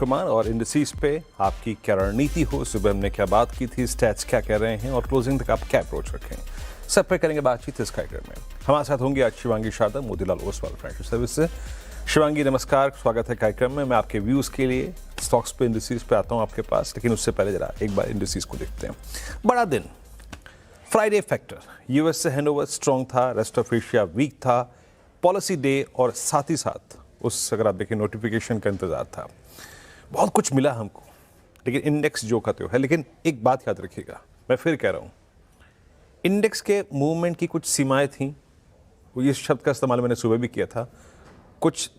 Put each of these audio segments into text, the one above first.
कुमार और इंडिसेस पे आपकी क्या रणनीति हो, सुबह हमने क्या बात की थी, स्टैट्स क्या कह रहे हैं और क्लोजिंग तक आप क्या अप्रोच रखें, सब पे करेंगे बातचीत इस कार्यक्रम में। हमारे साथ होंगे आज शिवांगी शारदा, मोतीलाल ओसवाल फाइनेंशियल सर्विस से। शिवांगी नमस्कार, स्वागत है कार्यक्रम में। मैं आपके व्यूज़ के लिए स्टॉक्स पे, इंडिसेस पे आता हूँ आपके पास, लेकिन उससे पहले जरा एक बार इंडिसेस को देखते हैं। बड़ा दिन, फ्राइडे फैक्टर, यूएस से हैंडओवर स्ट्रॉन्ग था, रेस्ट ऑफ एशिया वीक था, पॉलिसी डे और साथ ही साथ उस अगर आप देखें नोटिफिकेशन का इंतजार था। बहुत कुछ मिला हमको, लेकिन इंडेक्स जो का तो है। लेकिन एक बात याद रखिएगा, मैं फिर कह रहा हूँ, इंडेक्स के मूवमेंट की कुछ सीमाएं थीं। इस शब्द का इस्तेमाल मैंने सुबह भी किया था। कुछ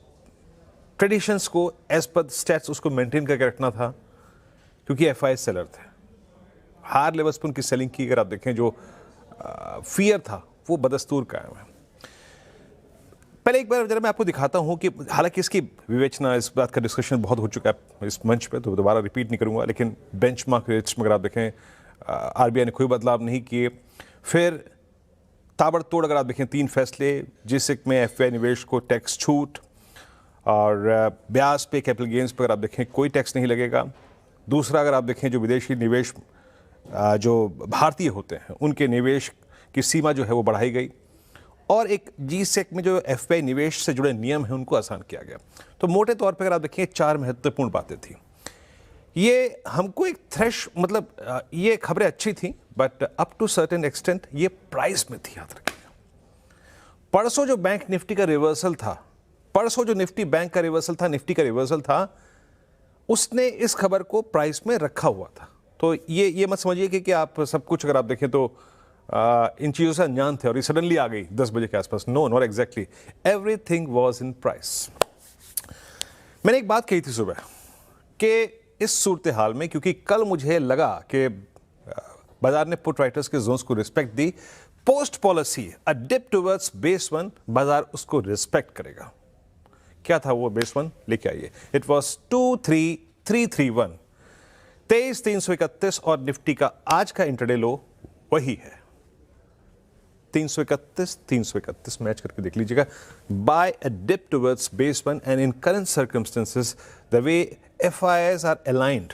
ट्रेडिशंस को एज पर स्टैट्स उसको मेंटेन करके रखना था, क्योंकि एफआई सेलर थे। हार लेवल्स पर उनकी सेलिंग की अगर आप देखें, जो फियर था वो बदस्तूर कायम है। पहले एक बार जरा मैं आपको दिखाता हूं कि हालांकि इसकी विवेचना, इस बात का डिस्कशन बहुत हो चुका है इस मंच पे, तो दोबारा रिपीट नहीं करूंगा, लेकिन बेंचमार्क रेट्स में अगर आप देखें, आरबीआई ने कोई बदलाव नहीं किए। फिर ताबड़तोड़ अगर आप देखें 3 फैसले, जिसमें एफआई निवेश को टैक्स छूट और ब्याज पे, कैपिटल गेंस पर अगर आप देखें कोई टैक्स नहीं लगेगा। दूसरा, अगर आप देखें जो विदेशी निवेश जो भारतीय होते हैं उनके निवेश की सीमा जो है वो बढ़ाई गई, और एक जी-सेक में जो एफआई निवेश से जुड़े नियम हैं उनको आसान किया गया। तो मोटे तौर पर अगर आप देखिए 4 महत्वपूर्ण बातें थी। ये हमको एक मतलब ये खबरें अच्छी थी, but up to certain extent ये प्राइस में थी, याद रखिएगा। परसों जो बैंक निफ्टी का रिवर्सल था, परसों जो निफ्टी बैंक का रिवर्सल था, निफ्टी का रिवर्सल था, उसने इस खबर को प्राइस में रखा हुआ था। तो ये मत समझिए कि आप सब कुछ अगर आप देखें तो इन चीज़ों से अनजान थे और ये सडनली आ गई 10 बजे के आसपास। No, not exactly, everything was in price. मैंने एक बात कही थी सुबह कि इस सूरत हाल में, क्योंकि कल मुझे लगा कि बाजार ने पुट राइटर्स के जोन्स को रिस्पेक्ट दी, पोस्ट पॉलिसी अ डिप टुवर्ड्स बेस 1, बाजार उसको रिस्पेक्ट करेगा। क्या था वो बेस 1? लेके आइए, इट वॉज 23331, 23,331, और निफ्टी का आज का इंटरडे लो वही है 331 मैच करके देख लीजिएगा। By a dip towards base 1, and in current circumstances the way FIIs are aligned,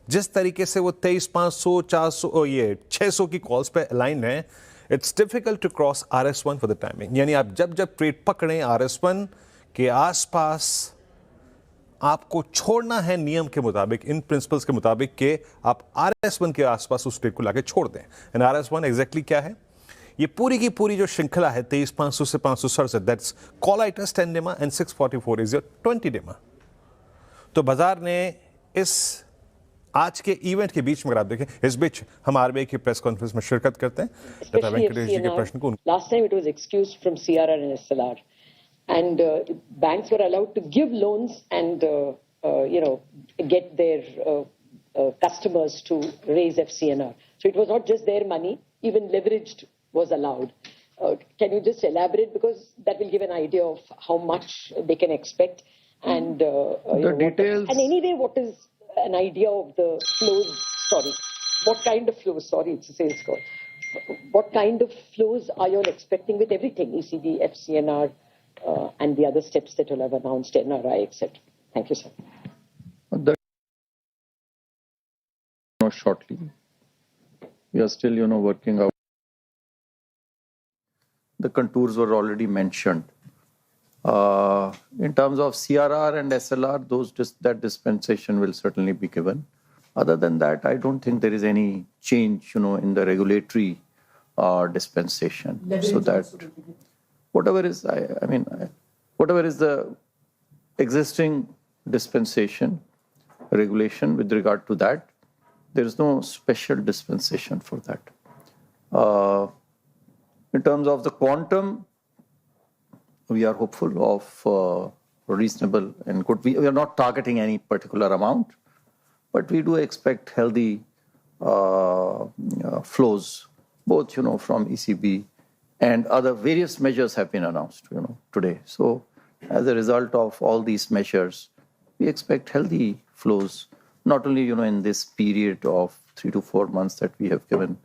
जिस तरीके से वो 23,500, 400 और ये 600 की कॉल्स पे अलाइंड है, it's difficult to cross RS1 for the timing. यानी आप जब जब ट्रेड पकड़ें RS1 के आसपास, आपको छोड़ना है नियम के मुताबिक, इन प्रिंसिपल्स के मुताबिक, कि आप RS1 के आसपास उस ट्रेड को लाके छोड़ दें। एंड RS1 एग्जैक्टली क्या है? ये पूरी की पूरी जो श्रृंखला है 23,500 से 567, दैट्स कॉलाइटस 10 डेमा एंड 644 इज योर 20 डेमा। तो बाजार ने इस आज के इवेंट के बीच में अगर आप देखें, इस बीच हम आरबीआई की प्रेस कॉन्फ्रेंस में शिरकत करते हैं। लता वेंकटेश जी के प्रश्न को, last time it was excused from CRR and SLR, and banks were allowed to give loans and get their customers to raise FCNR. So it was not just their money, even leveraged was allowed. Can you just elaborate, because that will give an idea of how much they can expect, and the details. And anyway, what is an idea of the flows? Sorry, what kind of flows? Sorry, it's a sales call. What kind of flows are you all expecting with everything, ECB, FCNR, and the other steps that you'll have announced, NRI, etc.? Thank you, sir. Shortly, we are still, working out. The contours were already mentioned. In terms of CRR and SLR, that dispensation will certainly be given. Other than that, I don't think there is any change, in the regulatory dispensation. So that whatever is, whatever is the existing dispensation regulation with regard to that, there is no special dispensation for that. In terms of the quantum, we are hopeful of reasonable and good. We are not targeting any particular amount, but we do expect healthy flows, both from ECB and other various measures have been announced today. So as a result of all these measures, we expect healthy flows, not only in this period of 3 to 4 months that we have given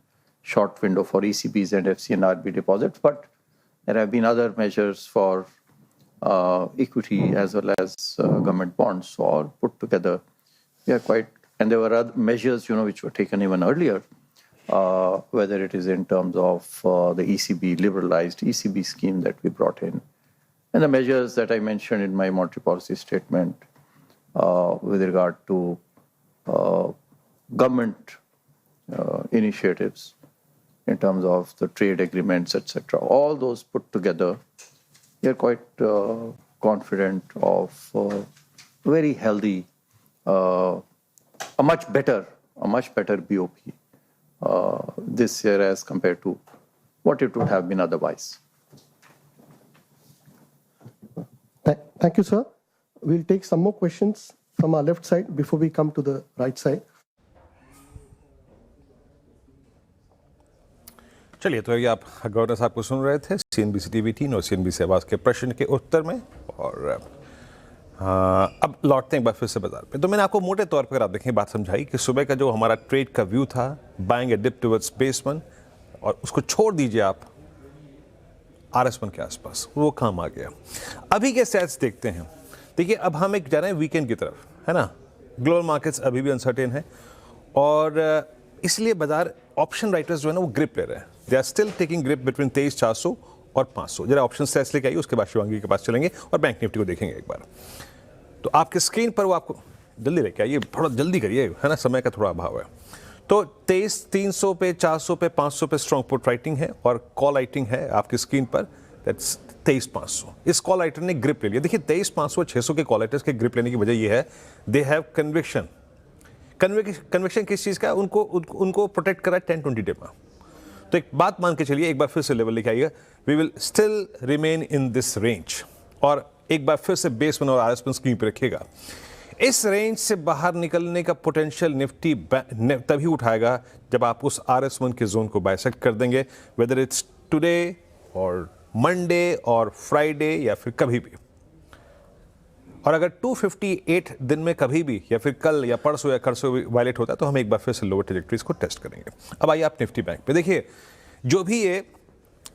short window for ECBs and FCNRB deposits, but there have been other measures for equity as well as government bonds. So all put together, we are quite. And there were other measures, which were taken even earlier, whether it is in terms of the ECB, liberalized ECB scheme that we brought in, and the measures that I mentioned in my monetary policy statement with regard to government initiatives in terms of the trade agreements, etc. All those put together, we are quite confident of very healthy, a much better BOP this year as compared to what it would have been otherwise. Thank you, sir. We'll take some more questions from our left side before we come to the right side. चलिए, तो ये आप governor साहब को सुन रहे थे CNBC TV 3 और CNBC आवाज़ के प्रश्न के उत्तर में। और अब लौटते हैं एक बार फिर से बाजार पे। तो मैंने आपको मोटे तौर पर आप देखें बात समझाई कि सुबह का जो हमारा ट्रेड का व्यू था, buying a dip towards base 1, और उसको छोड़ दीजिए आप RS1 के आसपास, वो काम आ गया। अभी के स्टैट्स देखते हैं। देखिए, अब हम एक जा रहे हैं वीकेंड की तरफ, है ना। ग्लोबल मार्केट्स अभी भी अनसर्टेन है और इसलिए बाजार ऑप्शन राइटर्स जो है ना वो ग्रिप ले रहे हैं। They are still taking grip between 23,400 और 500। जरा ऑप्शन स्टैट्स लेके आइए, उसके बाद शिवांगी के पास चलेंगे और बैंक निफ्टी को देखेंगे एक बार। तो आपके स्क्रीन पर वो आपको जल्दी लेके आइए, थोड़ा जल्दी करिए, है ना, समय का थोड़ा अभाव है। तो 23,300 पे, 400 पे, 500 पे स्ट्रॉन्ग पुट राइटिंग है और कॉल राइटिंग है आपकी स्क्रीन पर, दैट्स 23,500। इस कॉल राइटर ने ग्रिप ले लिया। देखिए, 23,500 600 के कॉल राइटर्स के ग्रिप लेने की वजह यह है, दे हैव कन्विक्शन। कन्विक्शन किस चीज़ का? उनको प्रोटेक्ट करा 10-20 डे में। तो एक बात मान के चलिए, एक बार फिर से लेवल लेके आइए, we will still remain in this range. और एक बार फिर से बेस 1 और RS1 स्क्रीन पर रखिएगा। इस रेंज से बाहर निकलने का पोटेंशियल निफ्टी तभी उठाएगा जब आप उस RS1 के जोन को बाइसेक्ट कर देंगे, वेदर इट्स टुडे और मंडे और फ्राइडे या फिर कभी भी। और अगर 258 दिन में कभी भी या फिर कल या परसों या करसों वायलेट होता है तो हम एक बार फिर से लोअर ट्रेजेक्टरीज को टेस्ट करेंगे। अब आइए आप निफ्टी बैंक पे देखिए, जो भी ये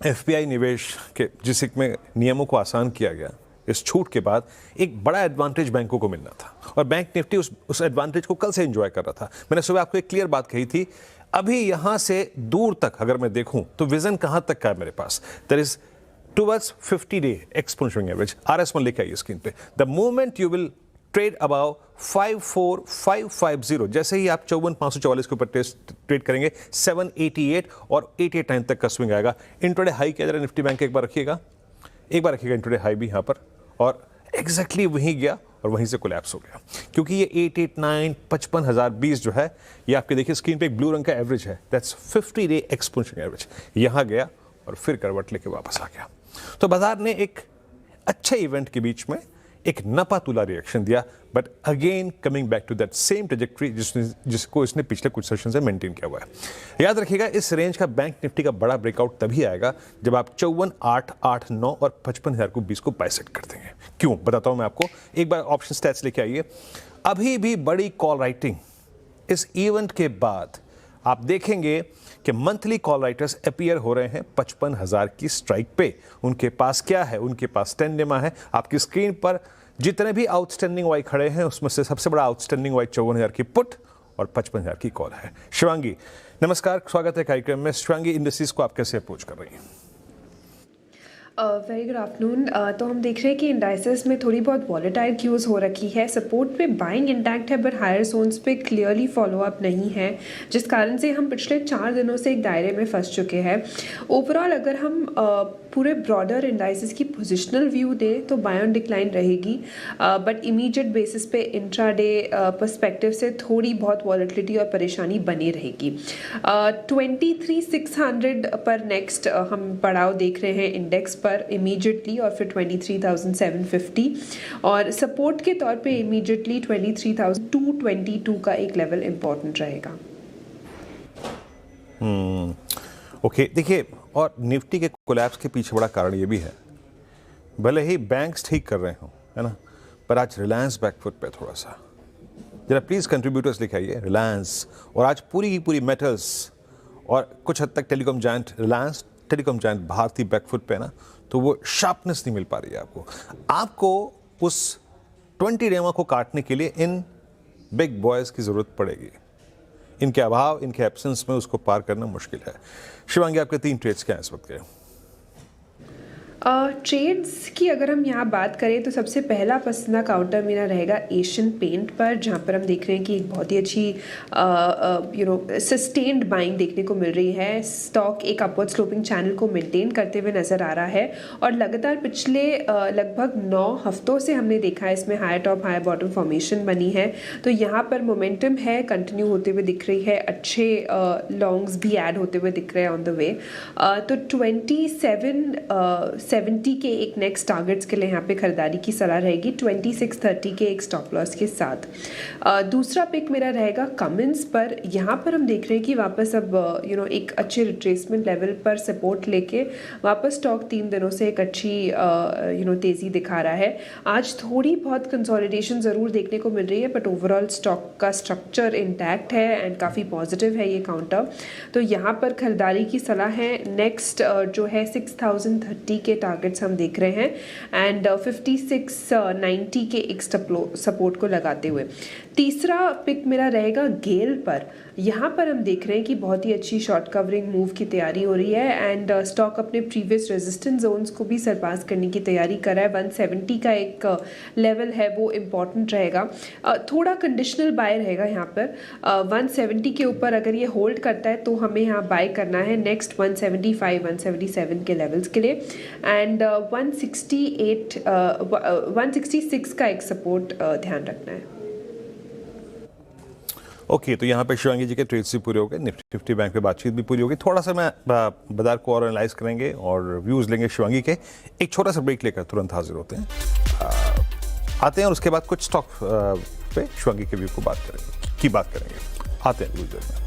FPI निवेश के जिसमें नियमों को आसान किया गया, इस छूट के बाद एक बड़ा एडवांटेज बैंकों को मिलना था और बैंक निफ्टी उस एडवांटेज को कल से एंजॉय कर रहा था। मैंने सुबह आपको एक क्लियर बात कही थी, अभी यहां से दूर तक अगर मैं देखूं तो विजन कहां तक का है मेरे पास, that is towards 50-day exponential average. RS1 लेके आइए स्क्रीन पे। The moment you will trade about 54,550, जैसे ही आप 54,544 के ऊपर ट्रेड करेंगे, 788 और 889 तक का स्विंग आएगा। इंट्राडे हाई क्या जरा निफ्टी बैंक एक बार रखिएगा, इंट्राडे हाई भी यहाँ पर, और एग्जैक्टली वहीं गया और वहीं से कोलैप्स हो गया, क्योंकि ये 889 55,020 जो है ये आपके देखिए स्क्रीन पे एक ब्लू रंग का एवरेज है, दैट्स 50-day एक्सपोनेंशियल एवरेज। यहाँ गया और फिर करवट लेके वापस आ गया। तो बाजार ने एक अच्छे इवेंट के बीच में एक नपा तुला रिएक्शन दिया, but again coming back to that same trajectory जिसको इसने पिछले कुछ सेशन से मेंटेन किया हुआ है। याद रखिएगा, इस रेंज का बैंक निफ्टी का बड़ा ब्रेकआउट तभी आएगा जब आप 54,889 और 55,020 को बाइसेक्ट कर देंगे। क्यों बताता हूं मैं आपको, एक बार ऑप्शन स्टैट्स लेके आइए। अभी भी बड़ी कॉल राइटिंग इस इवेंट के बाद आप देखेंगे कि मंथली कॉल राइटर्स अपीयर हो रहे हैं 55,000 की स्ट्राइक पे। उनके पास क्या है? उनके पास 10 डेमा है। आपकी स्क्रीन पर जितने भी आउटस्टैंडिंग वाई खड़े हैं उसमें से सबसे बड़ा आउटस्टैंडिंग वाई 54,000 की पुट और 55,000 की कॉल है। शिवांगी नमस्कार, स्वागत है कार्यक्रम में। शिवांगी, इंडस्ट्रीज को आप कैसे अप्रोच कर रही हैं? Very good afternoon. तो हम देख रहे हैं कि इंडाइसेस में थोड़ी बहुत वॉलेटाइल क्यूज हो रखी है। सपोर्ट पे बाइंग इंटैक्ट है, बट हायर जोन्स पे क्लियरली फॉलोअप नहीं है, जिस कारण से हम पिछले 4 दिनों से एक दायरे में फंस चुके हैं। ओवरऑल अगर हम पूरे ब्रॉडर इंडाइसेस की पोजिशनल व्यू दें तो बाय ऑन डिक्लाइन रहेगी, बट इमीडिएट बेसिस पे इंट्राडे पर्सपेक्टिव से थोड़ी बहुत वॉलेटिलिटी और परेशानी बनी रहेगी। 23,600 पर नेक्स्ट हम बढ़ाव देख रहे हैं इंडेक्स पर इमीडिएटली, और फिर 23,750, और सपोर्ट के तौर पे इमीडिएटली 23,222 का एक लेवल इंपॉर्टेंट रहेगा। ओके, देखिए, और निफ्टी के कोलैप्स के पीछे बड़ा कारण ये भी है, भले ही बैंक्स ठीक कर रहे हो, है ना, पर आज रिलायंस बैकफुट पे थोड़ा सा। जरा प्लीज कंट्रीब्यूटर्स लिखाइए रिलायंस, और आज पूरी की पूरी मेटल्स और कुछ हद तक telecom giant Reliance telecom giant Bharti back foot पे है ना, तो वो शार्पनेस नहीं मिल पा रही है आपको उस 20 डेमा को काटने के लिए इन बिग बॉयज की जरूरत पड़ेगी। इनके अभाव, इनके एब्सेंस में उसको पार करना मुश्किल है। शिवांगी, आपके 3 ट्रेड्स क्या हैं इस वक्त के? ट्रेड्स की अगर हम यहाँ बात करें तो सबसे पहला पसंदीदा काउंटर मेरा रहेगा एशियन पेंट पर, जहाँ पर हम देख रहे हैं कि एक बहुत ही अच्छी सस्टेन्ड बाइंग देखने को मिल रही है। स्टॉक एक अपवर्ड स्लोपिंग चैनल को मेंटेन करते हुए नज़र आ रहा है और लगातार पिछले लगभग 9 हफ्तों से हमने देखा है इसमें higher top higher bottom formation बनी है। तो यहाँ पर मोमेंटम है, कंटिन्यू होते हुए दिख रही है, अच्छे लॉन्ग्स भी ऐड होते हुए दिख रहे हैं ऑन द वे। तो 2770 के एक नेक्स्ट टारगेट्स के लिए यहाँ पे खरीदारी की सलाह रहेगी, 2630 के एक स्टॉप लॉस के साथ। दूसरा पिक मेरा रहेगा कमिंस पर। यहाँ पर हम देख रहे हैं कि वापस अब एक अच्छे रिट्रेसमेंट लेवल पर सपोर्ट लेके वापस स्टॉक 3 दिनों से एक अच्छी तेज़ी दिखा रहा है। आज थोड़ी बहुत कंसोलिडेशन ज़रूर देखने को मिल रही है, बट ओवरऑल स्टॉक का स्ट्रक्चर इंटैक्ट है एंड काफ़ी पॉजिटिव है ये काउंटर। तो यहाँ पर खरीदारी की सलाह है। नेक्स्ट जो है 6030 के टारगेट्स हम देख रहे हैं एंड 5690 के एक सपोर्ट को लगाते हुए। तीसरा पिक मेरा रहेगा गेल पर। यहाँ पर हम देख रहे हैं कि बहुत ही अच्छी शॉर्ट कवरिंग मूव की तैयारी हो रही है एंड स्टॉक अपने प्रीवियस रेजिस्टेंस जोन्स को भी सरपास करने की तैयारी कर रहा है। 170 का एक लेवल है वो इम्पॉर्टेंट रहेगा। थोड़ा कंडीशनल बाय रहेगा यहाँ पर। 170 के ऊपर अगर ये होल्ड करता है तो हमें यहाँ बाय करना है नेक्स्ट 175 177 के लेवल्स के लिए एंड 166 का एक सपोर्ट ध्यान रखना है। ओके, तो यहाँ पे शिवांगी जी के ट्रेड्स भी पूरे हो गए, निफ्टी बैंक पे बातचीत भी पूरी होगी। थोड़ा सा मैं बाजार को और एनालाइज करेंगे और व्यूज़ लेंगे शिवांगी के। एक छोटा सा ब्रेक लेकर तुरंत हाजिर होते हैं, आते हैं और उसके बाद कुछ स्टॉक पे शिवांगी के व्यू को बात करेंगे। आते हैं कुछ देर में।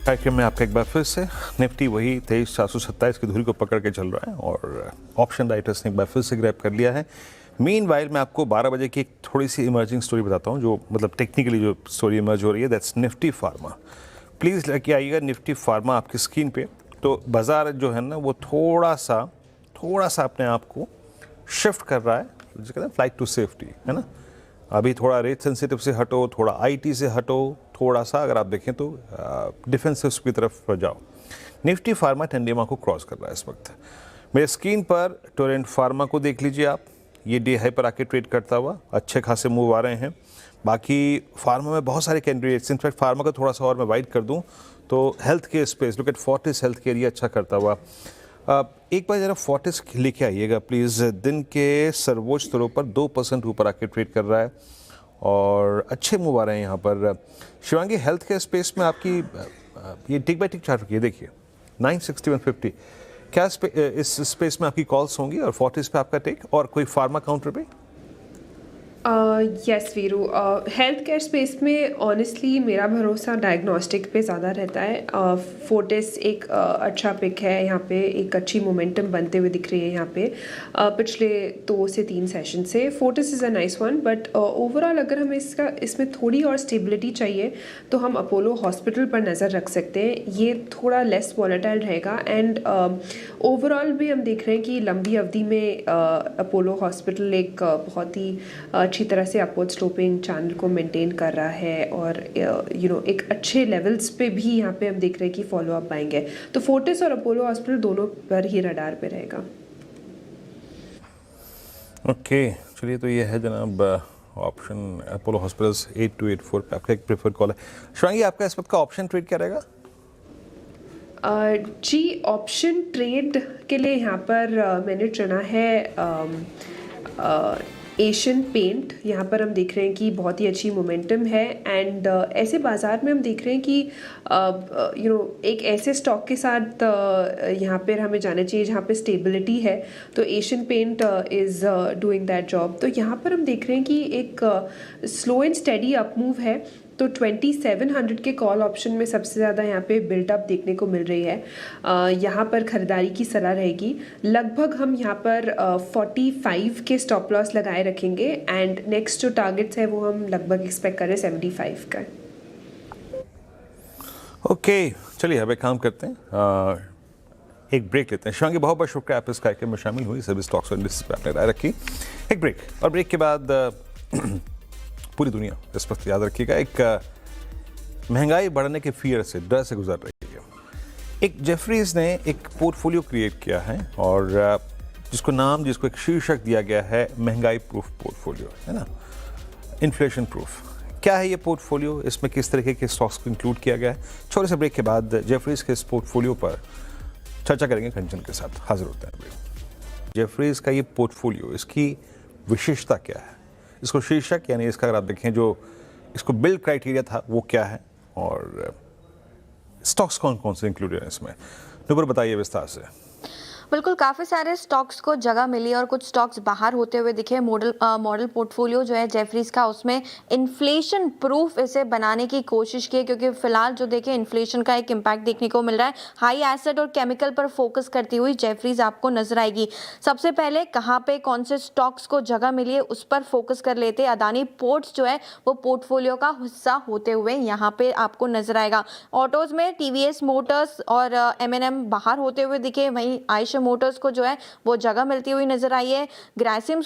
कार्यक्रम में आपका एक बार फिर से निफ्टी वही 23,427 की धुरी को पकड़ के चल रहा है और ऑप्शन राइटर्स ने एक बार फिर से ग्रैब कर लिया है। मीनवाइल मैं आपको 12 बजे की एक थोड़ी सी इमर्जिंग स्टोरी बताता हूँ, जो मतलब टेक्निकली जो स्टोरी इमर्ज हो रही है, दैट्स निफ्टी फार्मा। प्लीज़ लेके आइएगा निफ्टी फार्मा आपकी स्क्रीन पे। तो बाजार जो है ना वो थोड़ा सा अपने आप को शिफ्ट कर रहा है, जिसे कहते हैं फ्लाइट टू सेफ्टी, है ना। अभी थोड़ा रेट सेंसिटिव से हटो, थोड़ा आईटी से हटो, थोड़ा सा अगर आप देखें तो डिफेंसिव की तरफ जाओ। निफ्टी फार्मा 10 डेमा को क्रॉस कर रहा है इस वक्त। मेरे स्क्रीन पर टोरेंट फार्मा को देख लीजिए आप, ये डे हाई पर आके ट्रेड करता हुआ अच्छे खासे मूव आ रहे हैं। बाकी फार्मा में बहुत सारे कैंडिडेट्स, इनफैक्ट फार्मा का थोड़ा सा और मैं वाइड कर दूं तो health care space, look at Fortis health care, ये अच्छा करता हुआ। एक बार ज़रा फोर्टिस लेके आइएगा प्लीज़। दिन के सर्वोच्च स्तरों पर 2% ऊपर आके ट्रेड कर रहा है और अच्छे मूव आ रहे हैं यहाँ पर। शिवांगी, हेल्थ केयर स्पेस में आपकी ये टिक बाय टिक चार्ट रखिए, देखिए 961.50, क्या इस स्पेस में आपकी कॉल्स होंगी और फोर्टिस पे आपका टेक और कोई फार्मा काउंटर पे? Yes Veeru, health care space में ऑनेस्टली मेरा भरोसा डायग्नोस्टिक पे ज़्यादा रहता है। फोर्टिस एक अच्छा पिक है, यहाँ पे एक अच्छी मोमेंटम बनते हुए दिख रही है यहाँ पे पिछले 2 से 3 सेशन से। Fortis is a nice one, but overall अगर हमें इसमें थोड़ी और स्टेबिलिटी चाहिए तो हम अपोलो हॉस्पिटल पर नज़र रख सकते हैं। ये थोड़ा लेस वॉलेटाइल रहेगा एंड ओवरऑल भी हम देख रहे हैं कि लंबी अवधि में अपोलो हॉस्पिटल एक बहुत ही अच्छी तरह से अपवर्ड स्लोपिंग चैनल को मेंटेन कर रहा है और एक अच्छे लेवल्स पे भी यहाँ पे हम देख रहे हैं कि फॉलो अप आएंगे। तो फोर्टिस और अपोलो हॉस्पिटल दोनों पर ही रडार पे रहेगा। ओके, चलिए, तो ये है जनाब ऑप्शन अपोलो हॉस्पिटल्स 8284 पे आपका एक प्रेफर्ड कॉल है। शिवांगी, आपका इस वक्त का ऑप्शन ट्रेड क्या रहेगा? जी, ऑप्शन ट्रेड के लिए यहाँ पर मैंने चुना है एशियन पेंट। यहाँ पर हम देख रहे हैं कि बहुत ही अच्छी मोमेंटम है एंड ऐसे बाज़ार में हम देख रहे हैं कि एक ऐसे स्टॉक के साथ यहाँ पर हमें जाना चाहिए जहाँ पे स्टेबिलिटी है। तो Asian Paint is doing that job. तो यहाँ पर हम देख रहे हैं कि एक slow and steady up move है। तो 2700 के कॉल ऑप्शन में सबसे ज़्यादा यहाँ पे बिल्डअप देखने को मिल रही है। यहाँ पर ख़रीदारी की सलाह रहेगी। लगभग हम यहाँ पर 45 के स्टॉप लॉस लगाए रखेंगे एंड नेक्स्ट जो टारगेट्स है वो हम लगभग एक्सपेक्ट करें 75 का। ओके, चलिए अब एक काम करते हैं, एक ब्रेक लेते हैं। शिवांगी, बहुत बहुत शुक्रिया आप इस कार्यक्रम में शामिल हुई, सभी स्टॉक्स और इंडस्ट्रीज पर आपने राय रखी। एक ब्रेक, और ब्रेक के बाद पूरी दुनिया इस वक्त याद रखिएगा एक महंगाई बढ़ने के फियर से, डर से गुजर रही है। एक जेफरीज ने एक पोर्टफोलियो क्रिएट किया है और जिसको एक शीर्षक दिया गया है महंगाई प्रूफ पोर्टफोलियो, है ना, इन्फ्लेशन प्रूफ। क्या है ये पोर्टफोलियो, इसमें किस तरीके के स्टॉक्स को इंक्लूड किया गया है? छोटे से ब्रेक के बाद जेफरीज के इस पोर्टफोलियो पर चर्चा करेंगे कंचन के साथ। हाजिर होते हैं। जेफरीज का ये पोर्टफोलियो, इसकी विशेषता क्या है? इसको शीर्षक यानी इसका अगर आप देखें जो इसको बिल्ड क्राइटेरिया था वो क्या है, और स्टॉक्स कौन कौन से इंक्लूडेड हैं इसमें? नुपुर बताइए विस्तार से। बिल्कुल, काफ़ी सारे स्टॉक्स को जगह मिली और कुछ स्टॉक्स बाहर होते हुए दिखे। मॉडल पोर्टफोलियो जो है जेफरीज का, उसमें इन्फ्लेशन प्रूफ इसे बनाने की कोशिश की, क्योंकि फिलहाल जो देखें इन्फ्लेशन का एक इम्पैक्ट देखने को मिल रहा है। हाई एसेट और केमिकल पर फोकस करती हुई जेफरीज आपको नजर आएगी। सबसे पहले कहाँ पे कौन से स्टॉक्स को जगह मिली है उस पर फोकस कर लेते। अदानी पोर्ट्स जो है वो पोर्टफोलियो का हिस्सा होते हुए यहाँ पे आपको नजर आएगा। ऑटोज में टीवीएस मोटर्स और M&M बाहर होते हुए दिखे, वहीं आयशा मोटर्स को जो है वो जगह मिलती हुई नजर आई है। ग्रासिम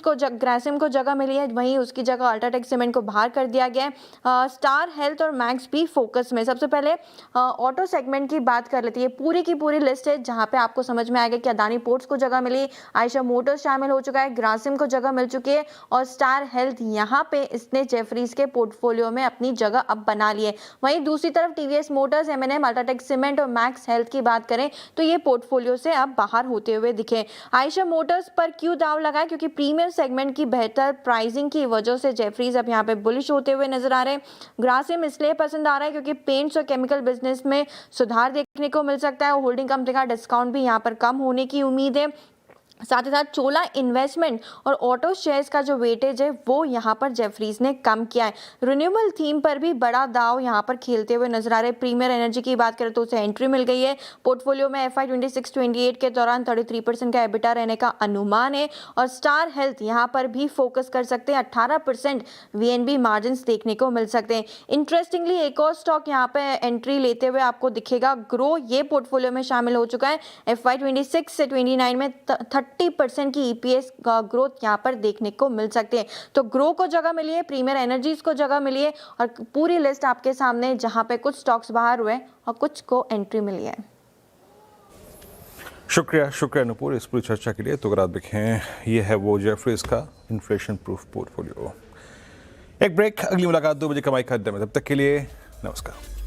को जगह मिली है, वहीं उसकी जगह अल्ट्राटेक सीमेंट को बाहर कर दिया गया है। स्टार हेल्थ और मैक्स भी फोकस में। सबसे पहले ऑटो सेगमेंट की बात कर लेती है। पूरी की पूरी लिस्ट है जहां पे आपको समझ में आएगा कि अदानी पोर्ट्स को जगह मिली, आयशा मोटर्स शामिल हो चुका है, ग्रासिम को जगह मिल चुकी है और स्टार हेल्थ यहाँ पे इसने जेफरीज के पोर्टफोलियो में अपनी जगह अब बना ली है। वहीं दूसरी तरफ TVS Motors, M&M, UltraTech cement और मैक्स हेल्थ की बात करें तो ये पोर्टफोलियो से अब बाहर होते हुए दिखे। आयशा मोटर्स पर क्यों दाव लगाए? क्योंकि प्रीमियम सेगमेंट की बेहतर प्राइसिंग की वजह से जेफरीज अब यहाँ पे बुलिश होते हुए नजर आ रहे हैं। ग्रासिम इसलिए पसंद आ रहा है क्योंकि पेंट्स और केमिकल बिजनेस में सुधार देखने को मिल सकता है और होल्डिंग कंपनी का डिस्काउंट भी यहाँ पर कम होने की उम्मीद है। साथ ही साथ चोला इन्वेस्टमेंट और ऑटो शेयर्स का जो वेटेज है वो यहाँ पर जेफरीज ने कम किया है। रिन्यूएबल थीम पर भी बड़ा दाव यहाँ पर खेलते हुए नजर आ रहे हैं। प्रीमियर एनर्जी की बात करें तो उसे एंट्री मिल गई है। पोर्टफोलियो में FY 26-28 के दौरान 33% का एबिटा रहने का अनुमान है और स्टार हेल्थ यहाँ पर भी फोकस कर सकते हैं। 18% VNB मार्जिन देखने को मिल सकते हैं। इंटरेस्टिंगली एक और स्टॉक यहाँ पे एंट्री लेते हुए आपको दिखेगा, ग्रो। ये पोर्टफोलियो में शामिल हो चुका है। FY 26 से 29 में 30% की EPS का ग्रोथ यहाँ पर देखने को मिल सकते हैं। तो ग्रो को जगह मिली है, प्रीमियर एनर्जीज को जगह मिली है और पूरी लिस्ट आपके सामने जहां पे कुछ स्टॉक्स बाहर हुए और कुछ को एंट्री मिली है। शुक्रिया नुपुर इस पूरी चर्चा के लिए। तो अगर आप देखें ये है वो जेफरीज का इन्फ्लेशन प्रूफ पोर्टफोलियो। एक ब्रेक, अगली मुलाकात 2 बजे कमाई का अड्डा में। तब तक के लिए नमस्कार।